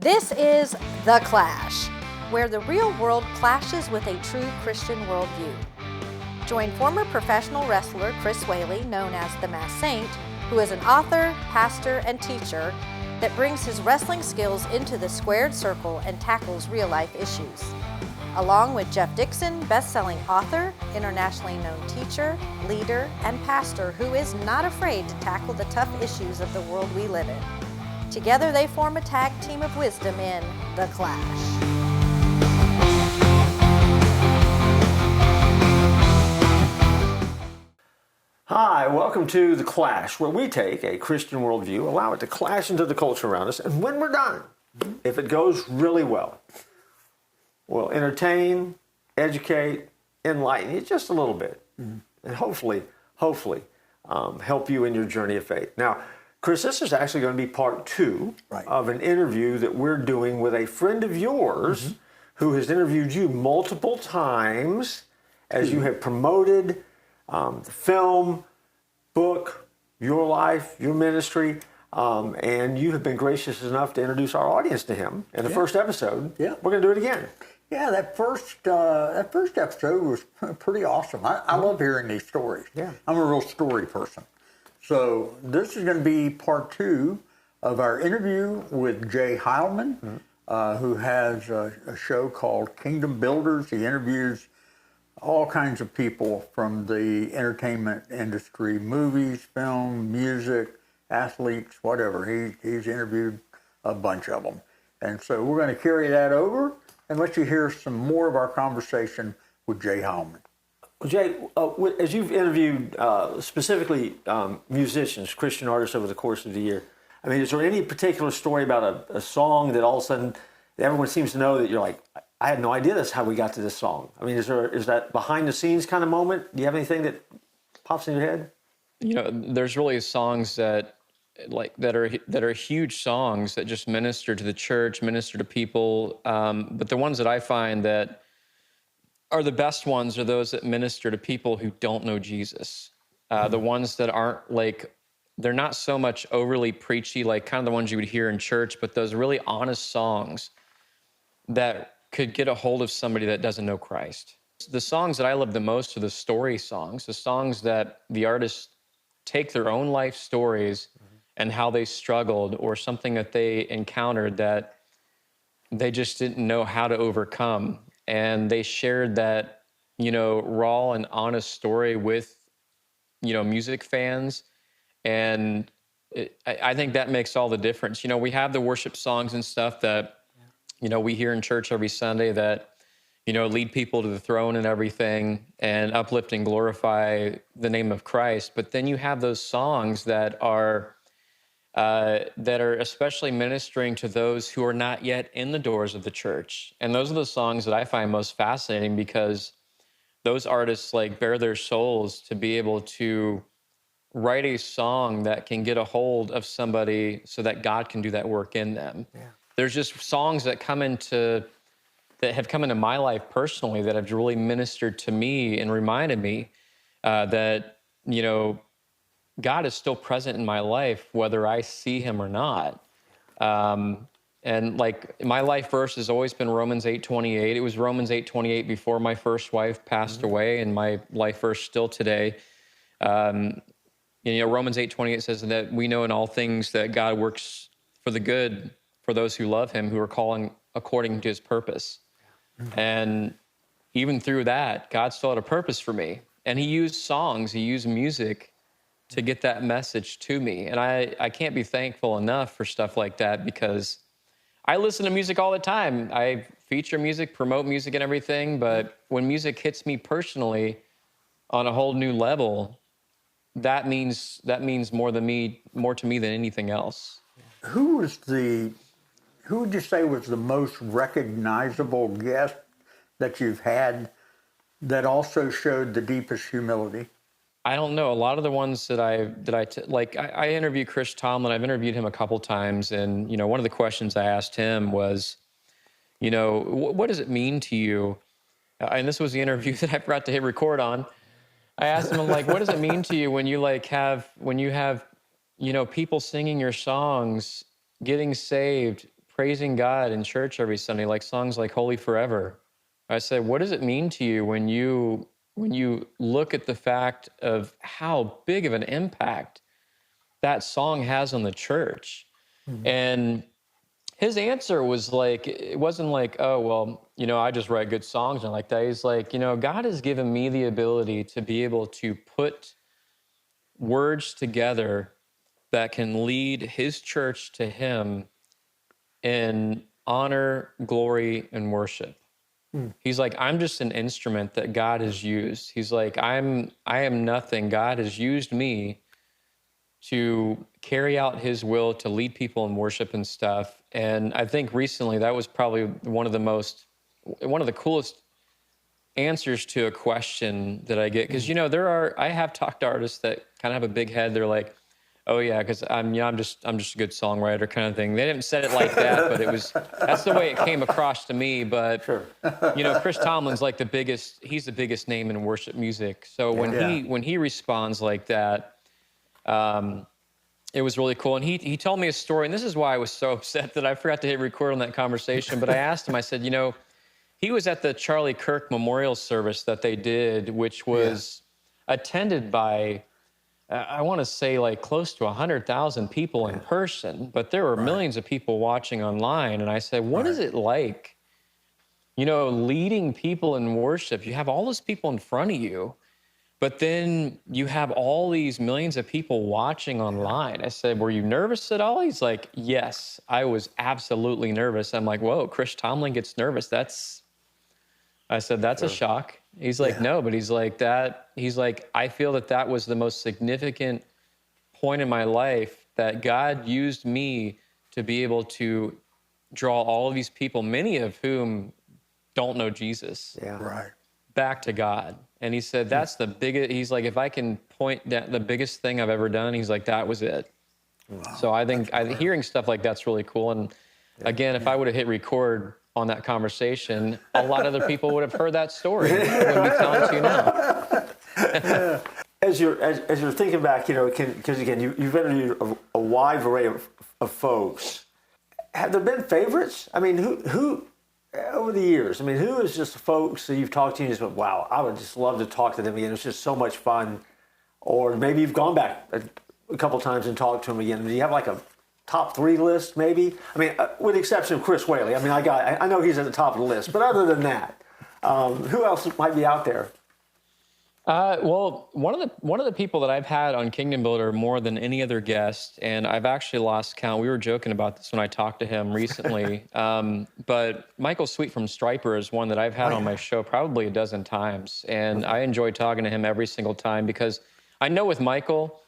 This is The Clash, where the real world clashes with a true Christian worldview. Join former professional wrestler Chris Whaley, known as the Masked Saint, who is an author, pastor, and teacher that brings his wrestling skills into the squared circle and tackles real-life issues. Along with Jeff Dixon, best-selling author, internationally known teacher, leader, and pastor who is not afraid to tackle the tough issues of the world we live in. Together they form a tag team of wisdom in The Clash. Hi, welcome to The Clash, where we take a Christian worldview, allow it to clash into the culture around us, and when we're done, if it goes really well, we'll entertain, educate, enlighten you just a little bit, and hopefully help you in your journey of faith. Now, Chris, this is actually going to be part two of an interview that we're doing with a friend of yours who has interviewed you multiple times as you have promoted the film, book, your life, your ministry, and you have been gracious enough to introduce our audience to him in the first episode. Yeah. We're going to do it again. Yeah, that first episode was pretty awesome. I love hearing these stories. Yeah. I'm a real story person. So this is going to be part two of our interview with Jay Heilman, who has a show called Kingdom Builders. He interviews all kinds of people from the entertainment industry, movies, film, music, athletes, whatever. He's interviewed a bunch of them. And so we're going to carry that over and let you hear some more of our conversation with Jay Heilman. Well, Jay, as you've interviewed specifically musicians, Christian artists over the course of the year, I mean, is there any particular story about a song that all of a sudden everyone seems to know that you're like, I had no idea that's how we got to this song? I mean, is that behind the scenes kind of moment? Do you have anything that pops in your head? You know, there's really songs that are huge songs that just minister to the church, minister to people. But the ones that I find that are the best ones are those that minister to people who don't know Jesus. The ones that aren't they're not so much overly preachy, like kind of the ones you would hear in church, but those really honest songs that could get a hold of somebody that doesn't know Christ. The songs that I love the most are the story songs, the songs that the artists take their own life stories and how they struggled or something that they encountered that they just didn't know how to overcome. And they shared that, raw and honest story with, music fans. And I think that makes all the difference. We have the worship songs and stuff that, we hear in church every Sunday that, lead people to the throne and everything and uplift and glorify the name of Christ. But then you have those songs that are especially ministering to those who are not yet in the doors of the church. And those are the songs that I find most fascinating because those artists bare their souls to be able to write a song that can get a hold of somebody so that God can do that work in them. Yeah. There's just songs that have come into my life personally that have really ministered to me and reminded me that, God is still present in my life, whether I see him or not. And my life verse has always been Romans 8:28. It was Romans 8:28 before my first wife passed away, and my life verse still today. Romans 8:28 says that we know in all things that God works for the good for those who love him, who are calling according to his purpose. And even through that, God still had a purpose for me. And he used songs, he used music to get that message to me. And I can't be thankful enough for stuff like that because I listen to music all the time. I feature music, promote music and everything, but when music hits me personally on a whole new level, that means more to me than anything else. Who would you say was the most recognizable guest that you've had that also showed the deepest humility? I don't know. A lot of the ones that I interviewed Chris Tomlin. I've interviewed him a couple times, and one of the questions I asked him was, what does it mean to you? And this was the interview that I forgot to hit record on. I asked him, what does it mean to you when you have people singing your songs, getting saved, praising God in church every Sunday, like songs like Holy Forever. I said, what does it mean to you when you look at the fact of how big of an impact that song has on the church? And his answer was like, it wasn't like, oh, well, I just write good songs and like that. He's like, God has given me the ability to be able to put words together that can lead his church to him in honor, glory, and worship. He's like, I'm just an instrument that God has used. He's like, I am nothing. God has used me to carry out his will, to lead people in worship and stuff. And I think recently that was probably one of the coolest answers to a question that I get. Because, I have talked to artists that kind of have a big head. They're like, oh yeah, because I'm just a good songwriter kind of thing. They didn't say it like that, but that's the way it came across to me. But Sure. Chris Tomlin's like he's the biggest name in worship music. So when he responds like that, it was really cool. And he told me a story, and this is why I was so upset that I forgot to hit record on that conversation. But I asked him, I said, he was at the Charlie Kirk memorial service that they did, which was attended by, I want to say like close to 100,000 people in person, but there were millions of people watching online. And I said, what is it like, leading people in worship? You have all those people in front of you, but then you have all these millions of people watching online. I said, were you nervous at all? He's like, yes, I was absolutely nervous. I'm like, whoa, Chris Tomlin gets nervous. I said, that's a shock. He's like, no, but he's like, I feel that was the most significant point in my life, that God used me to be able to draw all of these people, many of whom don't know Jesus, back to God. And he said, that's the biggest, he's like, if I can point that the biggest thing I've ever done, he's like, that was it. Wow. So I think hearing stuff like that's really cool. And again, if I would have hit record on that conversation, a lot of other people would have heard that story. I wouldn't be telling it to you now. As you're thinking back, because again, you've interviewed a wide array of folks. Have there been favorites? I mean, who over the years? I mean, who is just folks that you've talked to and you just went, wow, I would just love to talk to them again. It's just so much fun. Or maybe you've gone back a couple times and talked to them again. Do you have like a top 3 list, maybe? I mean, with the exception of Chris Whaley. I mean, I know he's at the top of the list, but other than that, who else might be out there? Well, one of the people that I've had on Kingdom Builder more than any other guest, and I've actually lost count. We were joking about this when I talked to him recently. But Michael Sweet from Striper is one that I've had on my show probably a dozen times, and I enjoy talking to him every single time because I know with Michael,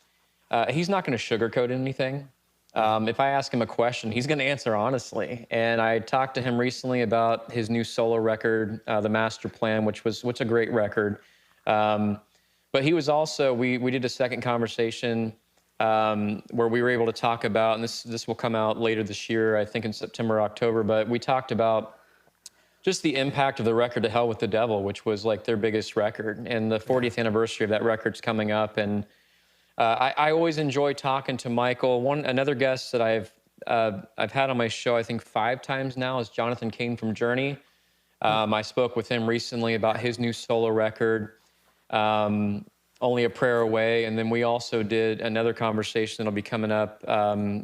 he's not going to sugarcoat anything. If I ask him a question, he's going to answer honestly. And I talked to him recently about his new solo record, The Master Plan, which a great record. But he was also, we did a second conversation where we were able to talk about, and this will come out later this year, I think in September, October, but we talked about just the impact of the record To Hell with the Devil, which was like their biggest record. And the 40th anniversary of that record's coming up. And I always enjoy talking to Michael. Another guest that I've had on my show, I think 5 times now, is Jonathan Cain from Journey. I spoke with him recently about his new solo record, Only a Prayer Away. And then we also did another conversation that'll be coming up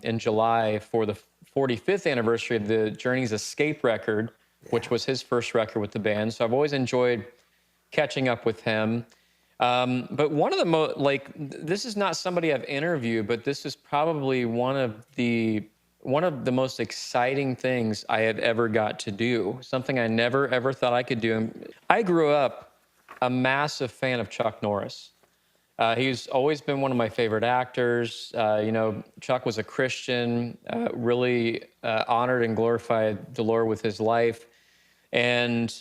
in July for the 45th anniversary of the Journey's Escape record, which was his first record with the band. So I've always enjoyed catching up with him. But one of the this is not somebody I've interviewed, but this is probably one of the most exciting things I have ever got to do. Something I never ever thought I could do. I grew up a massive fan of Chuck Norris. He's always been one of my favorite actors. Chuck was a Christian, really honored and glorified the Lord with his life. And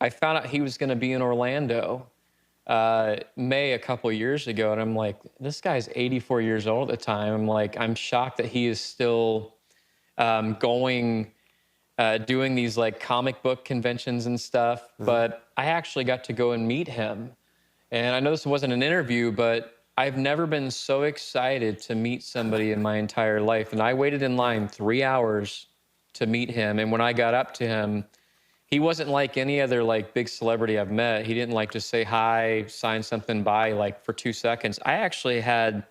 I found out he was going to be in Orlando May a couple years ago, and I'm like, this guy's 84 years old at the time. I'm like, I'm shocked that he is still doing these like comic book conventions and stuff. Mm-hmm. But I actually got to go and meet him. And I know this wasn't an interview, but I've never been so excited to meet somebody in my entire life. And I waited in line 3 hours to meet him. And when I got up to him, he wasn't like any other like big celebrity I've met. He didn't like just say hi, sign something by like for 2 seconds. I actually had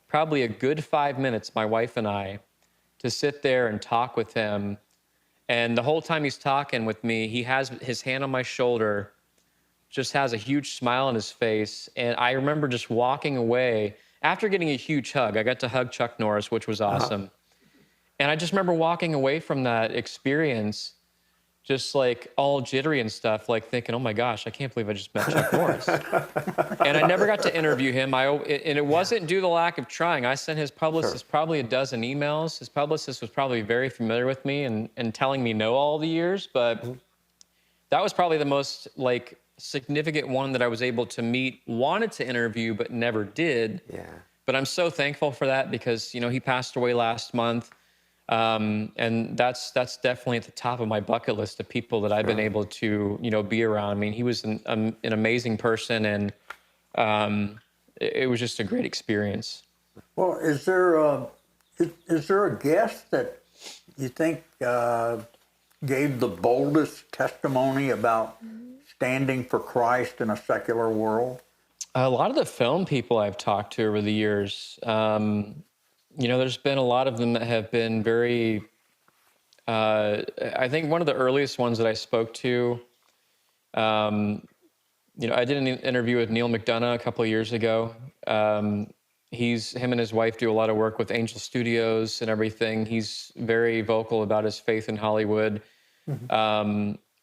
probably a good 5 minutes, my wife and I, to sit there and talk with him. And the whole time he's talking with me, he has his hand on my shoulder, just has a huge smile on his face. And I remember just walking away after getting a huge hug. I got to hug Chuck Norris, which was awesome. And I just remember walking away from that experience just like all jittery and stuff, like thinking, oh my gosh, I can't believe I just met Chuck Norris. And I never got to interview him. And it wasn't due to the lack of trying. I sent his publicist probably a dozen emails. His publicist was probably very familiar with me and telling me no all the years, but that was probably the most like significant one that I was able to meet, wanted to interview, but never did. Yeah. But I'm so thankful for that because, you know, he passed away last month. And that's definitely at the top of my bucket list of people that I've been able to, you know, be around. I mean, he was an amazing person, and it was just a great experience. Well, is there a guest that you think gave the boldest testimony about standing for Christ in a secular world? A lot of the film people I've talked to over the years, you know, there's been a lot of them that have been very, I think one of the earliest ones that I spoke to, you know, I did an interview with Neil McDonough a couple of years ago. Him and his wife do a lot of work with Angel Studios and everything. He's very vocal about his faith in Hollywood.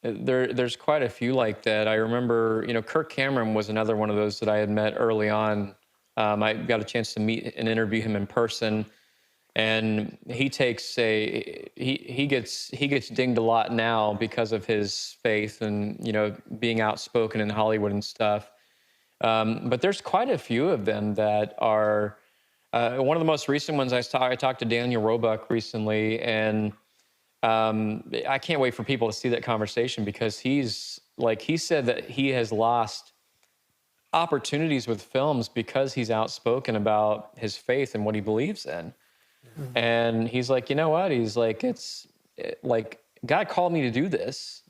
There's quite a few like that. I remember, you know, Kirk Cameron was another one of those that I had met early on. I got a chance to meet and interview him in person, and he gets dinged a lot now because of his faith and, you know, being outspoken in Hollywood and stuff. But there's quite a few of them that are. One of the most recent ones I talked to Daniel Roebuck recently, and I can't wait for people to see that conversation because he said that he has lost opportunities with films because he's outspoken about his faith and what he believes in. And he's like, you know what? He's like, like, God called me to do this.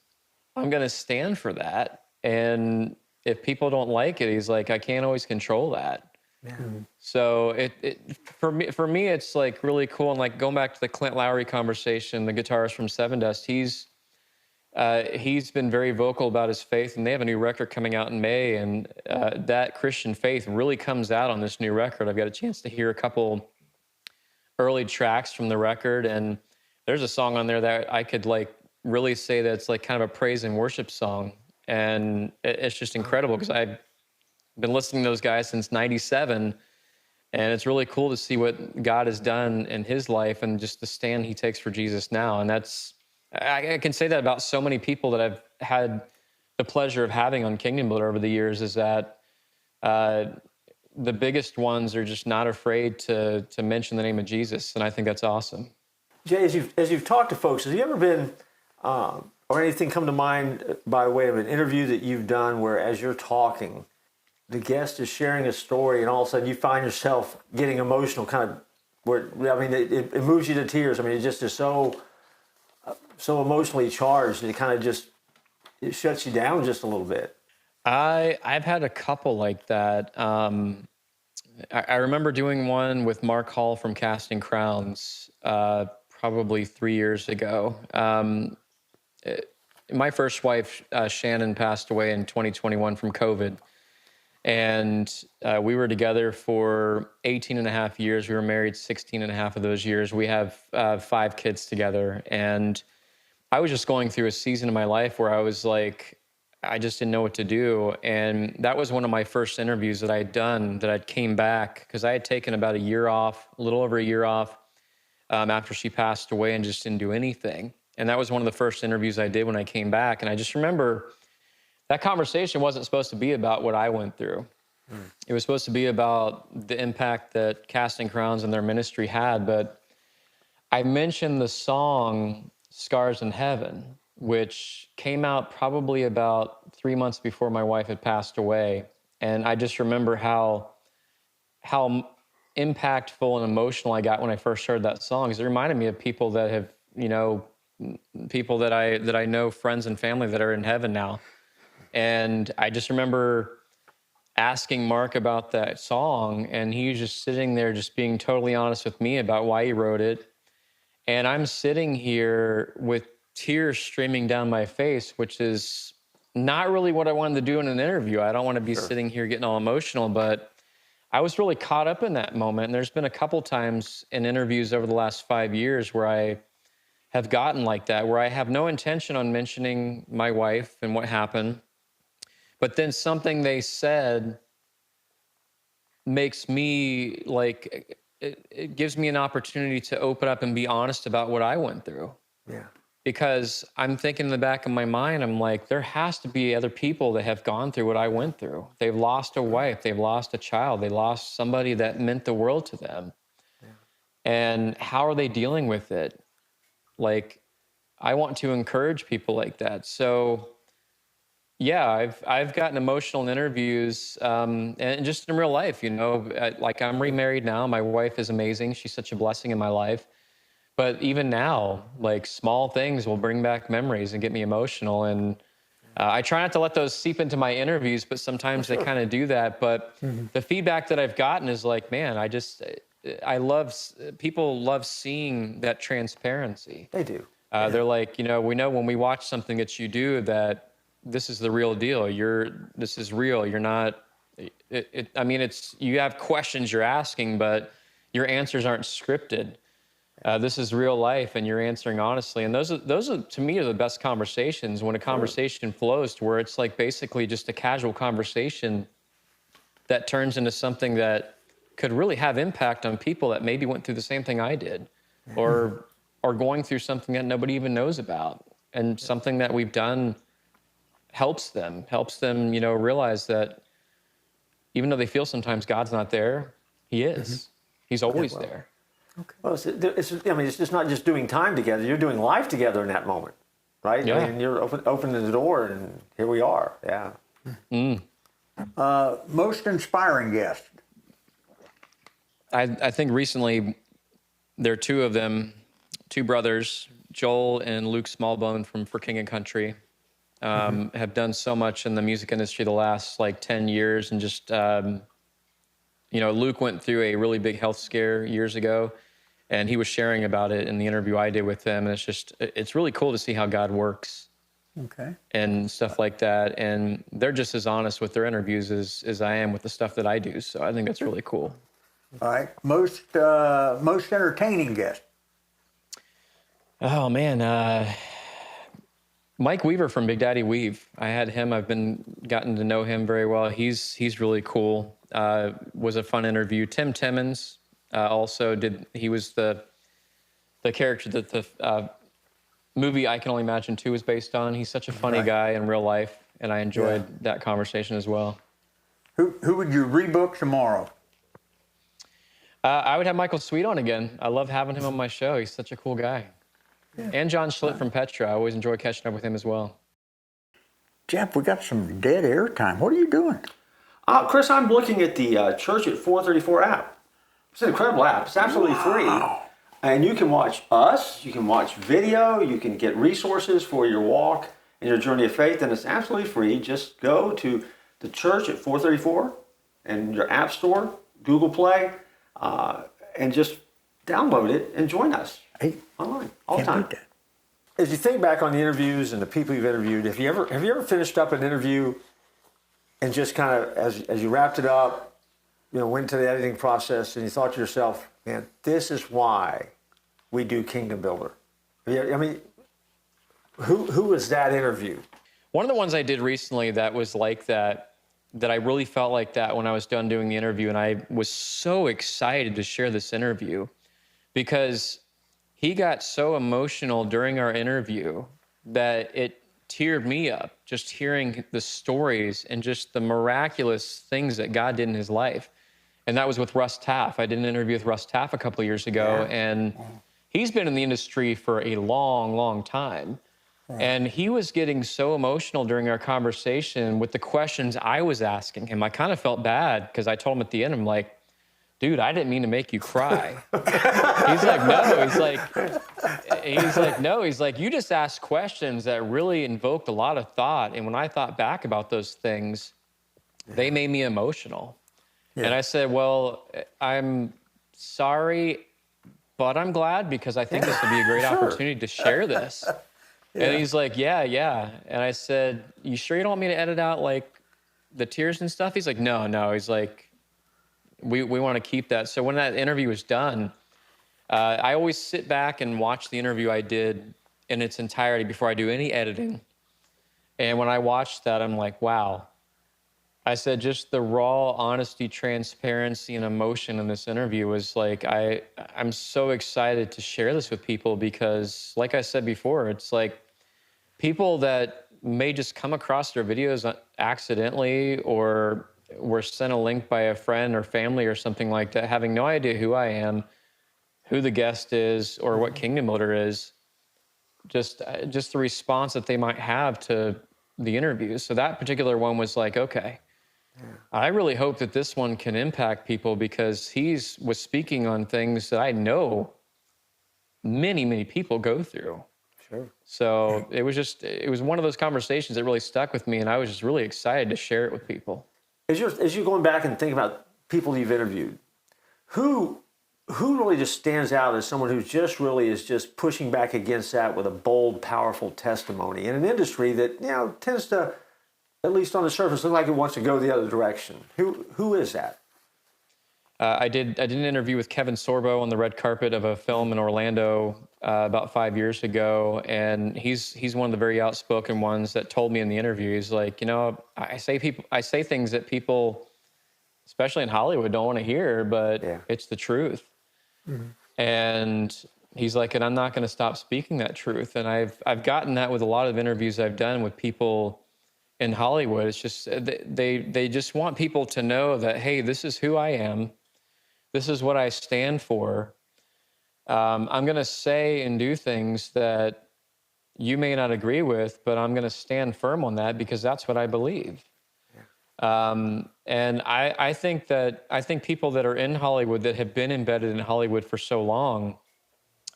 I'm going to stand for that. And if people don't like it, he's like, I can't always control that. Yeah. So for me, it's like really cool. And like going back to the Clint Lowry conversation, the guitarist from Seven Dust, he's been very vocal about his faith, and they have a new record coming out in May, and that Christian faith really comes out on this new record. I've got a chance to hear a couple early tracks from the record, and there's a song on there that I could like really say that it's like kind of a praise and worship song, and it's just incredible because I've been listening to those guys since '97, and it's really cool to see what God has done in his life and just the stand he takes for Jesus now, and I can say that about so many people that I've had the pleasure of having on Kingdom Builder over the years, is that the biggest ones are just not afraid to mention the name of Jesus, and I think that's awesome. Jay, as you've talked to folks, has you ever been, or anything come to mind by way of an interview that you've done where as you're talking, the guest is sharing a story and all of a sudden you find yourself getting emotional, kind of, where, I mean, it moves you to tears. I mean, it just is so emotionally charged, and it shuts you down just a little bit. I've had a couple like that. I remember doing one with Mark Hall from Casting Crowns probably 3 years ago. My first wife, Shannon, passed away in 2021 from COVID. And we were together for 18 and a half years. We were married 16 and a half of those years. We have 5 kids together. And I was just going through a season of my life where I was like, I just didn't know what to do. And that was one of my first interviews that I had done, that I'd came back, because I had taken about a year off, a little over a year off, after she passed away, and just didn't do anything. And that was one of the first interviews I did when I came back. And I just remember that conversation wasn't supposed to be about what I went through. It was supposed to be about the impact that Casting Crowns and their ministry had. But I mentioned the song Scars in Heaven, which came out probably about 3 months before my wife had passed away. And I just remember how impactful and emotional I got when I first heard that song, because it reminded me of people that have, you know, people that I know, friends and family that are in heaven now. And I just remember asking Mark about that song, and he was just sitting there just being totally honest with me about why he wrote it. And I'm sitting here with tears streaming down my face, which is not really what I wanted to do in an interview. I don't want to be sitting here getting all emotional, but I was really caught up in that moment. And there's been a couple times in interviews over the last 5 years where I have gotten like that, where I have no intention on mentioning my wife and what happened. But then something they said makes me like, it gives me an opportunity to open up and be honest about what I went through. Yeah. Because I'm thinking in the back of my mind, I'm like, there has to be other people that have gone through what I went through. They've lost a wife, they've lost a child, they lost somebody that meant the world to them. Yeah. And how are they dealing with it? Like, I want to encourage people like that. So yeah, I've gotten emotional in interviews, and just in real life, you know, like I'm remarried now. My wife is amazing. She's such a blessing in my life. But even now, like small things will bring back memories and get me emotional. And I try not to let those seep into my interviews, but sometimes they kind of do that. But the feedback that I've gotten is like, man, people love seeing that transparency. They do. They're like, you know when we watch something that you do, that this is the real deal. This is real. You're not, I mean, you have questions you're asking, but your answers aren't scripted. This is real life, and you're answering honestly. And those are to me are the best conversations, when a conversation flows to where it's like basically just a casual conversation that turns into something that could really have impact on people that maybe went through the same thing I did, or are going through something that nobody even knows about, and something that we've done helps them, you know, realize that even though they feel sometimes God's not there, He is. He's always there. Okay. Well, it's just not just doing time together. You're doing life together in that moment, right? Yeah. I mean, you're opening the door, and here we are. Yeah. Most inspiring guest? I think recently there are two of them, two brothers, Joel and Luke Smallbone from For King and Country, have done so much in the music industry the last like 10 years. And just, you know, Luke went through a really big health scare years ago, and he was sharing about it in the interview I did with him. And it's really cool to see how God works. Okay. And stuff like that. And they're just as honest with their interviews as I am with the stuff that I do. So I think that's really cool. All right. Most entertaining guest? Oh, man. Mike Weaver from Big Daddy Weave. I had him. I've gotten to know him very well. He's really cool. Was a fun interview. Tim Timmons also did. He was the character that the movie I Can Only Imagine 2 was based on. He's such a funny guy in real life, and I enjoyed that conversation as well. Who would you rebook tomorrow? I would have Michael Sweet on again. I love having him on my show. He's such a cool guy. Yeah. And John Schlitt from Petra. I always enjoy catching up with him as well. Jeff, we got some dead air time. What are you doing? Chris, I'm looking at the Church at 434 app. It's an incredible app. It's absolutely free. And you can watch us, you can watch video, you can get resources for your walk and your journey of faith, and it's absolutely free. Just go to the Church at 434 and your app store, Google Play, and just download it and join us online all the time. As you think back on the interviews and the people you've interviewed, have you ever finished up an interview and just kind of, as you wrapped it up, you know, went to the editing process and you thought to yourself, man, this is why we do Kingdom Builder? I mean, who was that interview? One of the ones I did recently that was like that I really felt like that when I was done doing the interview, and I was so excited to share this interview because he got so emotional during our interview that it teared me up just hearing the stories and just the miraculous things that God did in his life. And that was with Russ Taff. I did an interview with Russ Taff a couple of years ago, and he's been in the industry for a long, long time. And he was getting so emotional during our conversation with the questions I was asking him. I kind of felt bad because I told him at the end, I'm like, dude, I didn't mean to make you cry. He's like, no. He's like, you just asked questions that really invoked a lot of thought. And when I thought back about those things, they made me emotional. Yeah. And I said, well, I'm sorry, but I'm glad because I think this would be a great opportunity to share this. And he's like, yeah. And I said, you sure you don't want me to edit out like the tears and stuff? He's like, no. He's like, we want to keep that. So when that interview was done, I always sit back and watch the interview I did in its entirety before I do any editing. And when I watched that, I'm like, wow. I said, just the raw honesty, transparency, and emotion in this interview was like, I'm so excited to share this with people because, like I said before, it's like people that may just come across their videos accidentally or were sent a link by a friend or family or something like that, having no idea who I am, who the guest is, or what Kingdom Builder is, just the response that they might have to the interview. So that particular one was like, okay, I really hope that this one can impact people because was speaking on things that I know many, many people go through. Sure. So it was one of those conversations that really stuck with me, and I was just really excited to share it with people. As you're going back and thinking about people you've interviewed, who really just stands out as someone who just really is just pushing back against that with a bold, powerful testimony in an industry that, tends to, at least on the surface, look like it wants to go the other direction? Who is that? I did an interview with Kevin Sorbo on the red carpet of a film in Orlando about 5 years ago, and he's one of the very outspoken ones that told me in the interview. He's like, I say things that people, especially in Hollywood, don't want to hear, but it's the truth. Mm-hmm. And he's like, and I'm not going to stop speaking that truth. And I've gotten that with a lot of interviews I've done with people in Hollywood. It's just they just want people to know that, hey, this is who I am. This is what I stand for. I'm going to say and do things that you may not agree with, but I'm going to stand firm on that because that's what I believe. And I think people that are in Hollywood that have been embedded in Hollywood for so long,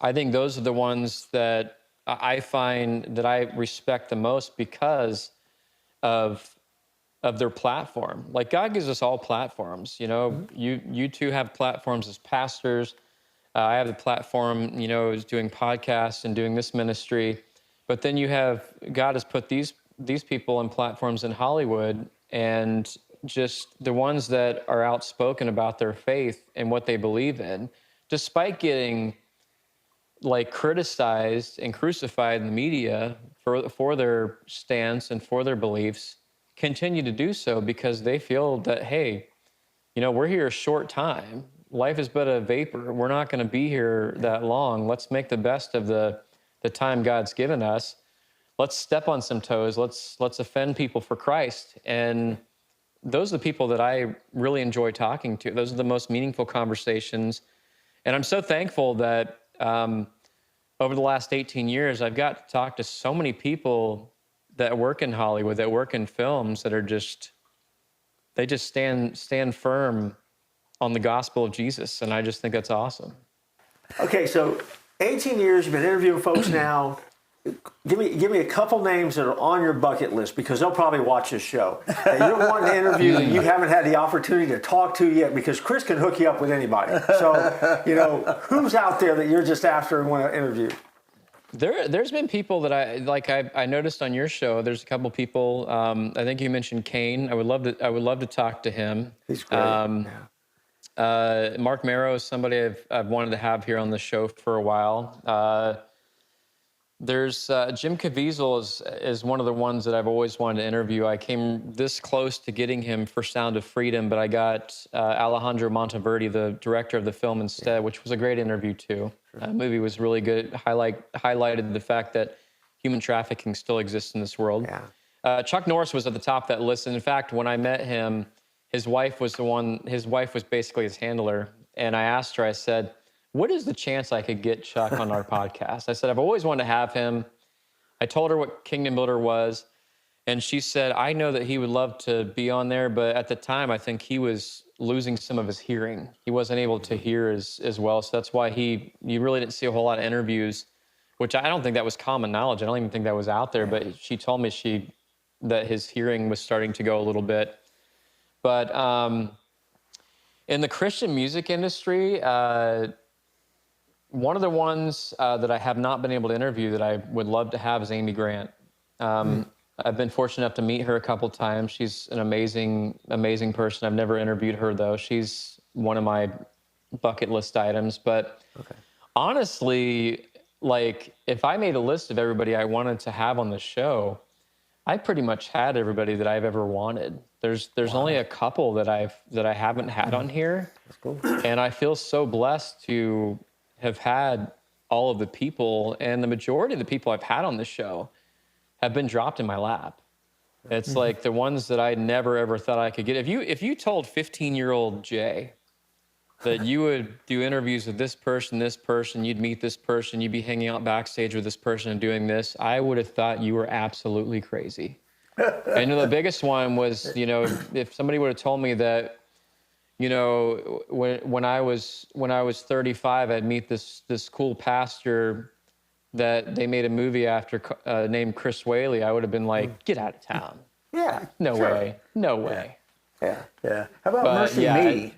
I think those are the ones that I find that I respect the most because of their platform. Like God gives us all platforms. You two have platforms as pastors. I have the platform, as doing podcasts and doing this ministry. But then God has put these people in platforms in Hollywood, and just the ones that are outspoken about their faith and what they believe in, despite getting like criticized and crucified in the media for their stance and for their beliefs, continue to do so because they feel that, hey, we're here a short time. Life is but a vapor. We're not going to be here that long. Let's make the best of the time God's given us. Let's step on some toes. Let's offend people for Christ. And those are the people that I really enjoy talking to. Those are the most meaningful conversations. And I'm so thankful that over the last 18 years, I've got to talk to so many people that work in Hollywood, that work in films, that are they just stand firm on the gospel of Jesus. And I just think that's awesome. Okay, so 18 years, you've been interviewing folks now. Give me a couple names that are on your bucket list because they'll probably watch this show. And you're wanting to interview that you haven't had the opportunity to talk to yet because Chris can hook you up with anybody. So, who's out there that you're just after and want to interview? There's been people that I noticed on your show. There's a couple people. I think you mentioned Kane. I would love to talk to him. He's great. Mark Marrow is somebody I've wanted to have here on the show for a while. There's Jim Caviezel is one of the ones that I've always wanted to interview. I came this close to getting him for Sound of Freedom, but I got Alejandro Monteverdi, the director of the film, instead, which was a great interview too. Sure. The movie was really good. Highlighted the fact that human trafficking still exists in this world. Yeah. Chuck Norris was at the top of that list. And in fact, when I met him, his wife was basically his handler. And I asked her, I said, what is the chance I could get Chuck on our podcast? I said, I've always wanted to have him. I told her what Kingdom Builder was, and she said, I know that he would love to be on there, but at the time, I think he was losing some of his hearing. He wasn't able to hear as well. So that's why you really didn't see a whole lot of interviews, which I don't think that was common knowledge. I don't even think that was out there, but she told me that his hearing was starting to go a little bit. But in the Christian music industry, one of the ones that I have not been able to interview that I would love to have is Amy Grant. I've been fortunate enough to meet her a couple times. She's an amazing, amazing person. I've never interviewed her, though. She's one of my bucket list items. But honestly, like, if I made a list of everybody I wanted to have on the show, I pretty much had everybody that I've ever wanted. There's only a couple that I haven't had on here. That's cool. And I feel so blessed to have had all of the people, and the majority of the people I've had on the show have been dropped in my lap. It's like the ones that I never ever thought I could get. If you told 15-year-old Jay that you would do interviews with this person, you'd meet this person, you'd be hanging out backstage with this person and doing this, I would have thought you were absolutely crazy. And the biggest one was, if somebody would have told me that, when I was 35, I'd meet this cool pastor that they made a movie after named Chris Whaley, I would have been like, get out of town. Yeah. No way. No way. Yeah. How about Mercy Me?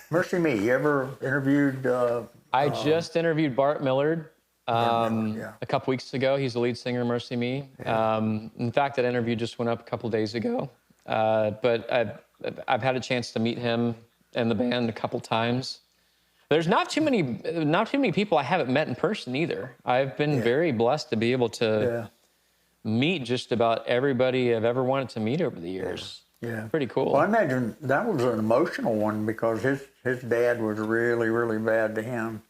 Mercy Me, you ever interviewed? I just interviewed Bart Millard a couple weeks ago. He's the lead singer of Mercy Me. In fact, that interview just went up a couple days ago. But I've had a chance to meet him and the band a couple times. There's not too many people I haven't met in person either. I've been very blessed to be able to meet just about everybody I've ever wanted to meet over the years. Yeah. Pretty cool. Well, I imagine that was an emotional one because his dad was really, really bad to him.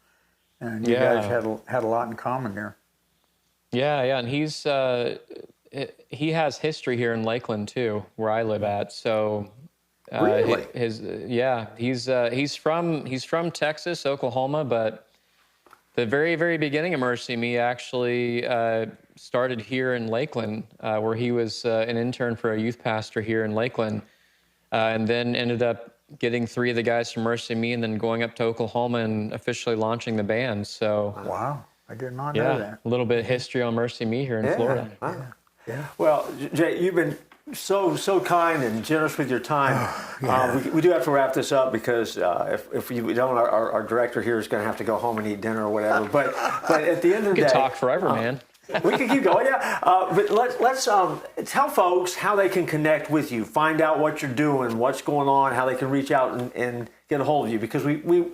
And you guys had a lot in common there. Yeah, and he has history here in Lakeland too, where I live at. So really? He's from Texas, Oklahoma, but the very, very beginning of Mercy Me actually started here in Lakeland, where he was an intern for a youth pastor here in Lakeland, and then ended up getting 3 of the guys from Mercy Me and then going up to Oklahoma and officially launching the band. So wow, I did not know that. A little bit of history on Mercy Me here in Florida. Wow. Yeah. Well, Jay, you've been so kind and generous with your time. We do have to wrap this up because if we don't, our director here is going to have to go home and eat dinner or whatever. But at the end of the day, we could talk forever, man. We could keep going, but let's tell folks how they can connect with you, find out what you're doing, what's going on, how they can reach out and get a hold of you. Because we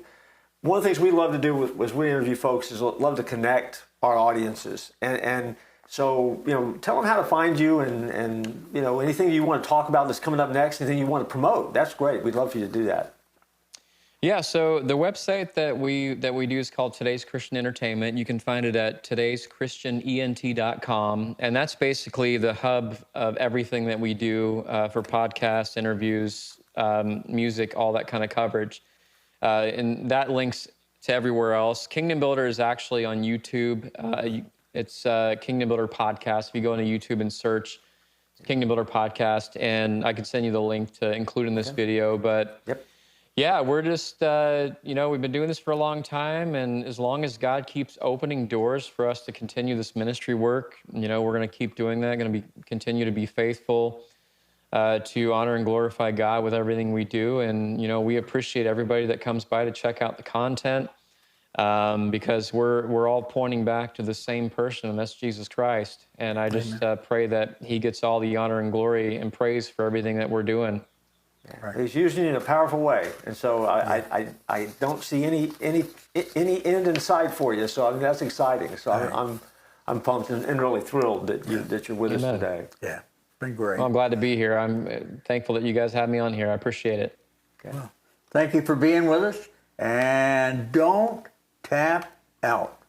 one of the things we love to do was we interview folks is love to connect our audiences and. So, tell them how to find you and anything you want to talk about that's coming up next, anything you want to promote. That's great. We'd love for you to do that. Yeah, so the website that we do is called Today's Christian Entertainment. You can find it at todayschristianent.com. And that's basically the hub of everything that we do for podcasts, interviews, music, all that kind of coverage. And that links to everywhere else. Kingdom Builder is actually on YouTube. It's Kingdom Builder Podcast. If you go into YouTube and search Kingdom Builder Podcast, and I can send you the link to include in this video. But we're just, we've been doing this for a long time. And as long as God keeps opening doors for us to continue this ministry work, we're going to keep doing that, continue to be faithful to honor and glorify God with everything we do. And, we appreciate everybody that comes by to check out the content. Because we're all pointing back to the same person, and that's Jesus Christ. And I just pray that he gets all the honor and glory and praise for everything that we're doing. Right. He's using it in a powerful way, and so I don't see any end in sight for you. So that's exciting. So I'm pumped and really thrilled that you're with us today. Yeah, it's been great. Well, I'm glad to be here. I'm thankful that you guys had me on here. I appreciate it. Okay. Well, thank you for being with us, and don't tap out.